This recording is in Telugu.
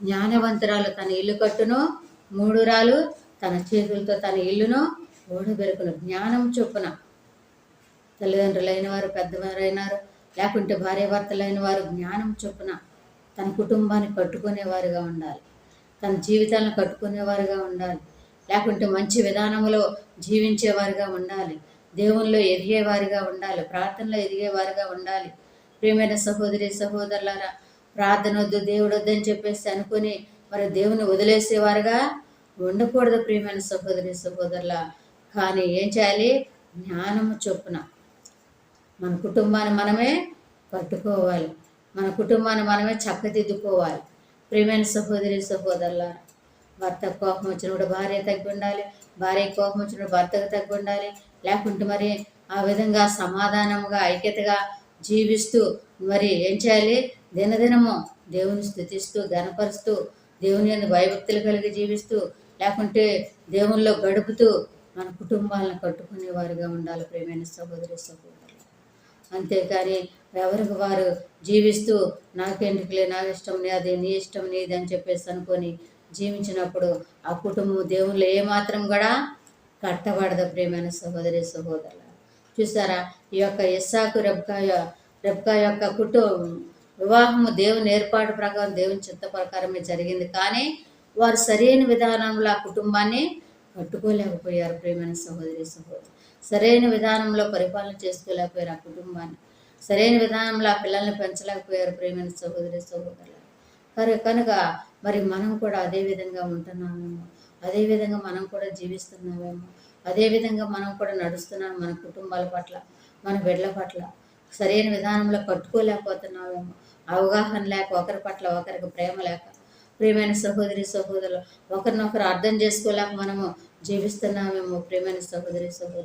జ్ఞానవంతురాలు తన ఇల్లు కట్టును, మూఢురాలు తన చేతులతో తన ఇల్లును ఓడబెరుకును. జ్ఞానం చొప్పున తల్లిదండ్రులైన వారు, పెద్దవారైనారు, లేకుంటే భార్యాభర్తలైన వారు జ్ఞానం చొప్పున తన కుటుంబాన్ని కట్టుకునేవారుగా ఉండాలి, తన జీవితాలను కట్టుకునేవారుగా ఉండాలి, లేకుంటే మంచి విధానంలో జీవించేవారుగా ఉండాలి, దేవుల్లో ఎదిగేవారుగా ఉండాలి, ప్రార్థనలో ఎదిగేవారుగా ఉండాలి. ప్రియమైన సహోదరి సహోదరులారా, ప్రార్థన వద్దు, దేవుడు వద్దని చెప్పేసి అనుకుని మరి దేవుని వదిలేసేవారుగా ఉండకూడదు. ప్రియమైన సహోదరి సహోదరుల, కానీ ఏం చేయాలి? జ్ఞానము చొప్పున మన కుటుంబాన్ని మనమే కట్టుకోవాలి, మన కుటుంబాన్ని మనమే చక్కదిద్దుకోవాలి. ప్రియమైన సహోదరి సహోదరులారా, భర్త కోపం వచ్చినప్పుడు భార్య తగ్గి ఉండాలి, భార్య కోపం వచ్చినప్పుడు భర్తకు తగ్గి ఉండాలి, లేకుంటే మరి ఆ విధంగా సమాధానంగా ఐక్యతగా జీవిస్తూ మరి ఏం చేయాలి? దినదినము దేవుని స్థుతిస్తూ ఘనపరుస్తూ దేవుని యందు భయభక్తులు కలిగి జీవిస్తూ, లేకుంటే దేవునిలో గడుపుతూ మన కుటుంబాలను కట్టుకునేవారుగా ఉండాలి. ప్రియమైన సహోదరి సహోదరులు, అంతేకాని ఎవరికి వారు జీవిస్తూ నాకెందుకులే, నాకు ఇష్టం అది, నీ ఇష్టం నీది అని చెప్పేసి అనుకొని జీవించినప్పుడు ఆ కుటుంబం దేవుళ్ళు ఏమాత్రం కూడా కట్టబడదు. ప్రియమైన సహోదరి సహోదరులు, చూసారా? ఈ యొక్క ఇస్సాకు రెబ్కా యొక్క వివాహము దేవుని ఏర్పాటు ప్రకారం, దేవుని చిత్త ప్రకారమే జరిగింది. కానీ వారు సరైన విధానంలో ఆ కుటుంబాన్ని కట్టుకోలేకపోయారు. ప్రియమైన సహోదరి సహోదరు, సరైన విధానంలో పరిపాలన చేసుకోలేకపోయారు ఆ కుటుంబాన్ని, సరైన విధానంలో ఆ పిల్లల్ని పెంచలేకపోయారు. ప్రియమైన సహోదరి సహోదరులు, కనుక మరి మనం కూడా అదే విధంగా ఉంటున్నామేమో, అదేవిధంగా మనం కూడా జీవిస్తున్నామేమో, అదేవిధంగా మనం కూడా నడుస్తున్నాం. మన కుటుంబాల పట్ల, మన బిడ్డల పట్ల సరైన విధానంలో కట్టుకోలేకపోతున్నామేమో, అవగాహన లేక, ఒకరి పట్ల ఒకరికి ప్రేమ లేక, ప్రియమైన సహోదరి సహోదరులు, ఒకరినొకరు అర్థం చేసుకోలేక మనము జీవిస్తున్నామేమో. ప్రియమైన సహోదరి సహోదరు,